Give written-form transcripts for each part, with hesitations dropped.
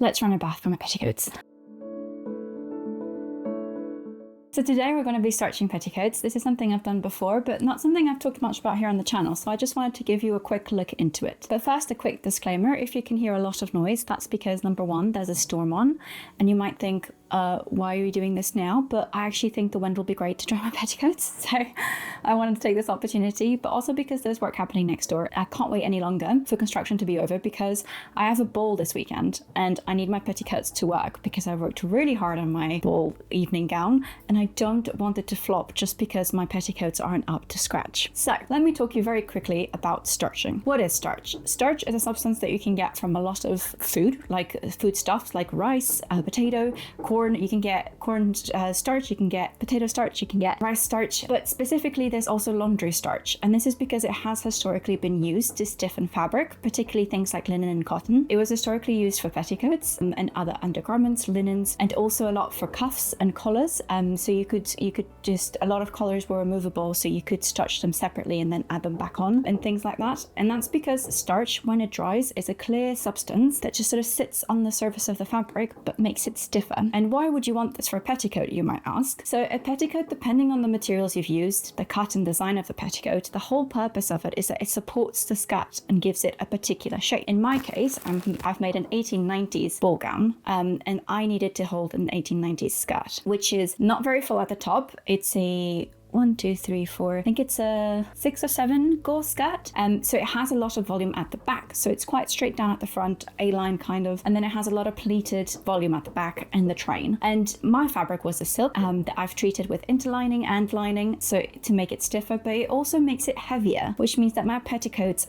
let's run a bath for my petticoats. So today we're going to be starching petticoats. This is something I've done before, but not something I've talked much about here on the channel, so I just wanted to give you a quick look into it. But first, a quick disclaimer: if you can hear a lot of noise, that's because number one, there's a storm on, and you might think, why are you doing this now? But I actually think the wind will be great to dry my petticoats, so I wanted to take this opportunity, but also because there's work happening next door. I can't wait any longer for construction to be over because I have a ball this weekend and I need my petticoats to work because I worked really hard on my ball evening gown and I don't want it to flop just because my petticoats aren't up to scratch. So let me talk you very quickly about starching. What is starch? Starch is a substance that you can get from a lot of food, like foodstuffs like rice, potato, corn. You can get corn starch, you can get potato starch, you can get rice starch, but specifically there's also laundry starch, and this is because it has historically been used to stiffen fabric, particularly things like linen and cotton. It was historically used for petticoats and other undergarments, linens, and also a lot for cuffs and collars. So you could just, a lot of collars were removable, so you could starch them separately and then add them back on and things like that. And that's because starch, when it dries, is a clear substance that just sort of sits on the surface of the fabric but makes it stiffer. And why would you want this for a petticoat, you might ask? So a petticoat, depending on the materials you've used, the cut and design of the petticoat, the whole purpose of it is that it supports the skirt and gives it a particular shape. In my case, I've made an 1890s ball gown, and I needed to hold an 1890s skirt, which is not very full at the top. It's a 1, 2, 3, 4, I think it's a 6 or 7 gauze skirt. So it has a lot of volume at the back. So it's quite straight down at the front, A-line kind of, and then it has a lot of pleated volume at the back and the train. And my fabric was a silk that I've treated with interlining and lining, so to make it stiffer, but it also makes it heavier, which means that my petticoats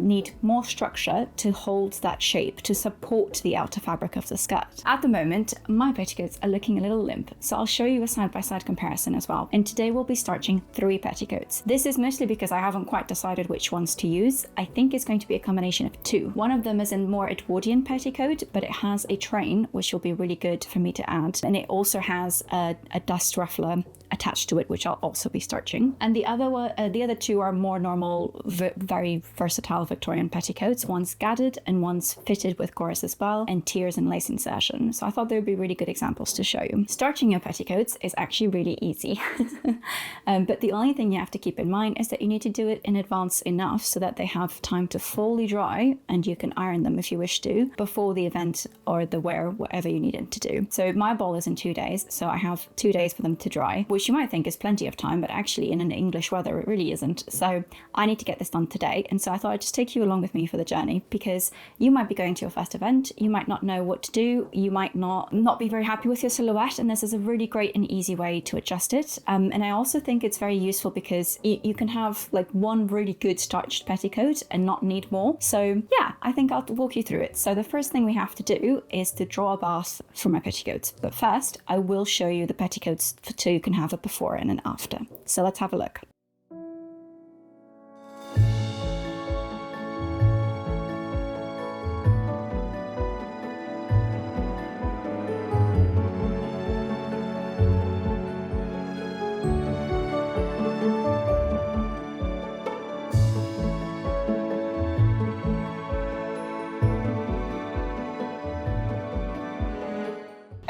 need more structure to hold that shape, to support the outer fabric of the skirt. At the moment, my petticoats are looking a little limp, so I'll show you a side-by-side comparison as well. And today we'll be starching 3 petticoats. This is mostly because I haven't quite decided which ones to use. I think it's going to be a combination of 2. One of them is a more Edwardian petticoat, but it has a train, which will be really good for me to add. And it also has a dust ruffler attached to it, which I'll also be starching. And the other 2 are more normal, very versatile Victorian petticoats. One's gathered and one's fitted with chorus as well, and tiers and lace insertion. So I thought they would be really good examples to show you. Starching your petticoats is actually really easy. But the only thing you have to keep in mind is that you need to do it in advance enough so that they have time to fully dry, and you can iron them if you wish to, before the event or the wear, whatever you need it to do. So my ball is in 2 days, so I have 2 days for them to dry, which you might think is plenty of time, but actually in an English weather it really isn't. So I need to get this done today, and so I thought I'd just take you along with me for the journey, because you might be going to your first event, you might not know what to do, you might not be very happy with your silhouette, and this is a really great and easy way to adjust it. And I also think it's very useful because you can have like one really good starched petticoat and not need more. So yeah, I think I'll walk you through it. So the first thing we have to do is to draw a bath for my petticoats. But first, I will show you the petticoats so you can have a before and an after. So let's have a look.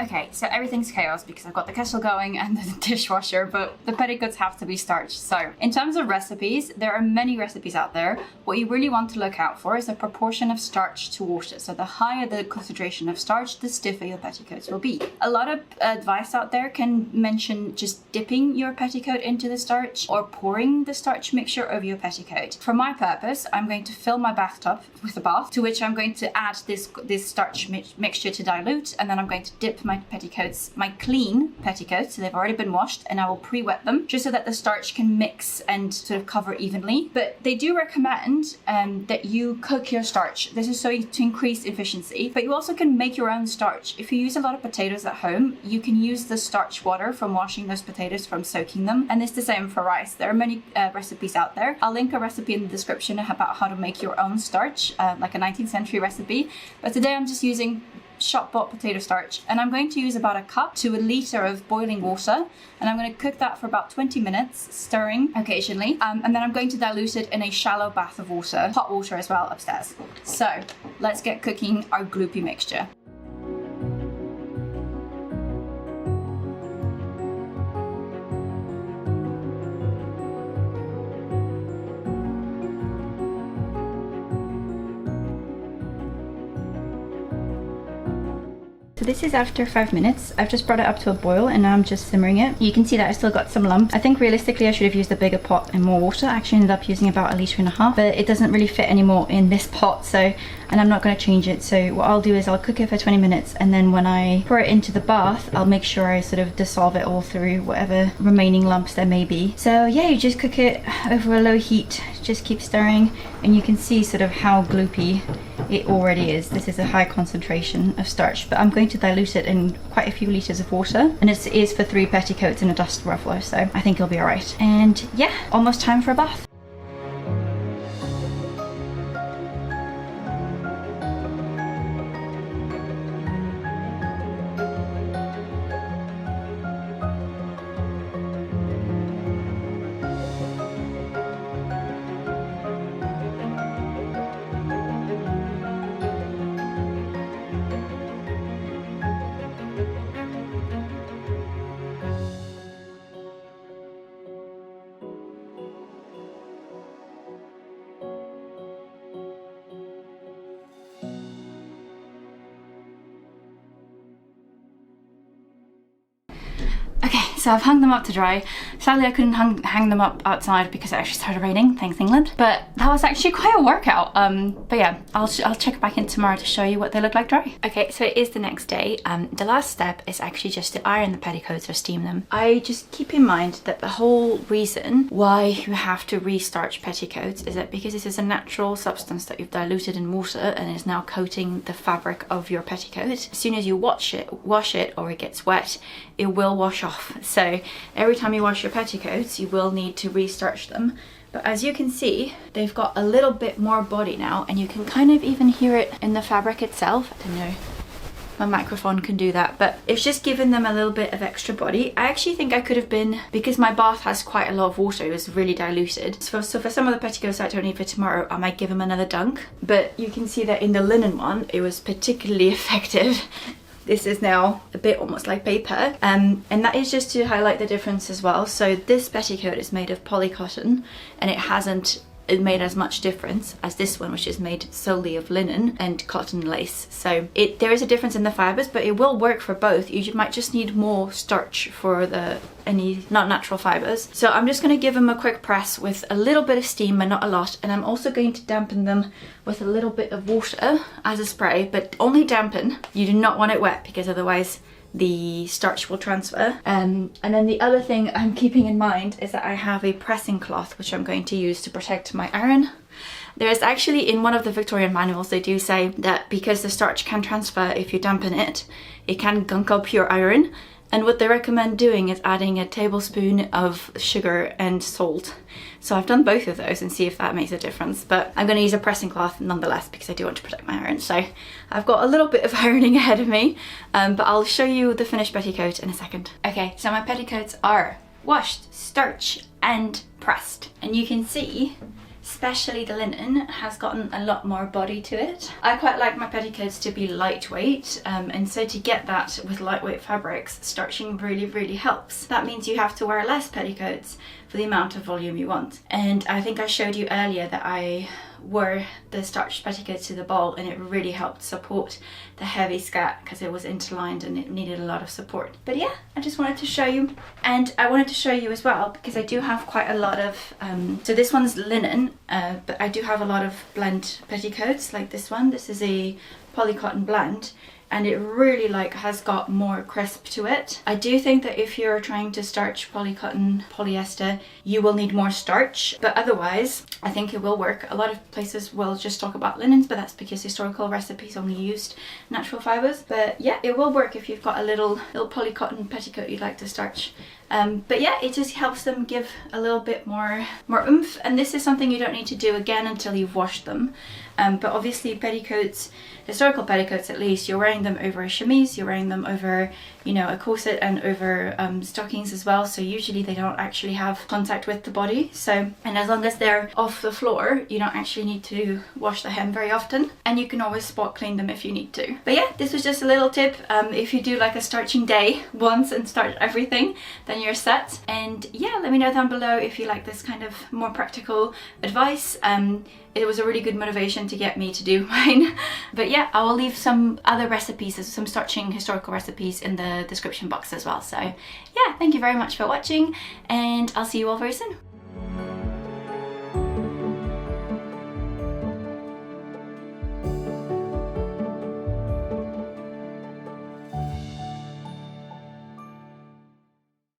Okay, so everything's chaos because I've got the kettle going and the dishwasher, but the petticoats have to be starched. So in terms of recipes, there are many recipes out there. What you really want to look out for is the proportion of starch to water. So the higher the concentration of starch, the stiffer your petticoats will be. A lot of advice out there can mention just dipping your petticoat into the starch or pouring the starch mixture over your petticoat. For my purpose, I'm going to fill my bathtub with a bath, to which I'm going to add this starch mixture to dilute, and then I'm going to dip my petticoats, my clean petticoats, so they've already been washed, and I will pre-wet them just so that the starch can mix and sort of cover evenly. But they do recommend that you cook your starch. This is so to increase efficiency, but you also can make your own starch. If you use a lot of potatoes at home, you can use the starch water from washing those potatoes, from soaking them, and it's the same for rice. There are many recipes out there. I'll link a recipe in the description about how to make your own starch, like a 19th century recipe, but today I'm just using shop-bought potato starch, and I'm going to use about a cup to a litre of boiling water, and I'm going to cook that for about 20 minutes, stirring occasionally, and then I'm going to dilute it in a shallow bath of water, hot water as well, upstairs. So let's get cooking our gloopy mixture. So this is after 5 minutes. I've just brought it up to a boil and now I'm just simmering it. You can see that I still got some lumps. I think realistically I should have used a bigger pot and more water. I actually ended up using about 1.5 liters, but it doesn't really fit anymore in this pot, so, and I'm not going to change it. So what I'll do is I'll cook it for 20 minutes and then when I pour it into the bath, I'll make sure I sort of dissolve it all through whatever remaining lumps there may be. So yeah, you just cook it over a low heat, just keep stirring, and you can see sort of how gloopy it already is. This is a high concentration of starch, but I'm going to dilute it in quite a few liters of water, and it is for 3 petticoats and a dust ruffler, so I think it'll be alright. And yeah, almost time for a bath. Okay, so I've hung them up to dry. Sadly, I couldn't hang them up outside because it actually started raining, thanks England. But that was actually quite a workout. But yeah, I'll check back in tomorrow to show you what they look like dry. Okay, so it is the next day. The last step is actually just to iron the petticoats or steam them. I just keep in mind that the whole reason why you have to re-starch petticoats is that because this is a natural substance that you've diluted in water and is now coating the fabric of your petticoat. As soon as you wash it or it gets wet, it will wash off. So every time you wash your petticoats, you will need to re-starch them. But as you can see, they've got a little bit more body now, and you can kind of even hear it in the fabric itself. I don't know if my microphone can do that, but it's just given them a little bit of extra body. I actually think I could have been, because my bath has quite a lot of water, it was really diluted. So for some of the petticoats I don't need for tomorrow, I might give them another dunk. But you can see that in the linen one, it was particularly effective. This is now a bit almost like paper, and that is just to highlight the difference as well. So this petticoat is made of polycotton, and it hasn't made as much difference as this one, which is made solely of linen and cotton lace. So there is a difference in the fibers, but it will work for both. You might just need more starch for any not natural fibers. So I'm just going to give them a quick press with a little bit of steam, but not a lot, and I'm also going to dampen them with a little bit of water as a spray, but only dampen. You do not want it wet because otherwise the starch will transfer. And then the other thing I'm keeping in mind is that I have a pressing cloth which I'm going to use to protect my iron. There is actually, in one of the Victorian manuals, they do say that because the starch can transfer if you dampen it, it can gunk up your iron. And what they recommend doing is adding a tablespoon of sugar and salt. So I've done both of those and see if that makes a difference. But I'm going to use a pressing cloth nonetheless because I do want to protect my iron. So I've got a little bit of ironing ahead of me, but I'll show you the finished petticoat in a second. Okay, so my petticoats are washed, starched and pressed. And you can see, especially the linen has gotten a lot more body to it. I quite like my petticoats to be lightweight, and so to get that with lightweight fabrics, starching really helps. That means you have to wear less petticoats for the amount of volume you want. And I think I showed you earlier that I wore the starched petticoats to the ball, and it really helped support the heavy skirt because it was interlined and it needed a lot of support. But yeah, I just wanted to show you, and I wanted to show you as well because I do have quite a lot of so this one's linen, but I do have a lot of blend petticoats like this one. This is a polycotton blend, and it really has got more crisp to it. I do think that if you're trying to starch polycotton, polyester, you will need more starch, but otherwise I think it will work. A lot of places will just talk about linens, but that's because historical recipes only used natural fibers. But yeah, it will work if you've got a little polycotton petticoat you'd like to starch. But yeah, it just helps them give a little bit more oomph, and this is something you don't need to do again until you've washed them. But obviously petticoats, historical petticoats at least, you're wearing them over a chemise, you're wearing them over, you know, a corset and over stockings as well, so usually they don't actually have contact with the body. So, and as long as they're off the floor, you don't actually need to wash the hem very often, and you can always spot clean them if you need to. But yeah, this was just a little tip. If you do like a starching day once and starch everything, then you're set. And yeah, let me know down below if you like this kind of more practical advice. It was a really good motivation to get me to do mine. But yeah, I will leave some other recipes, some starching historical recipes in the description box as well. So yeah, thank you very much for watching, and I'll see you all very soon.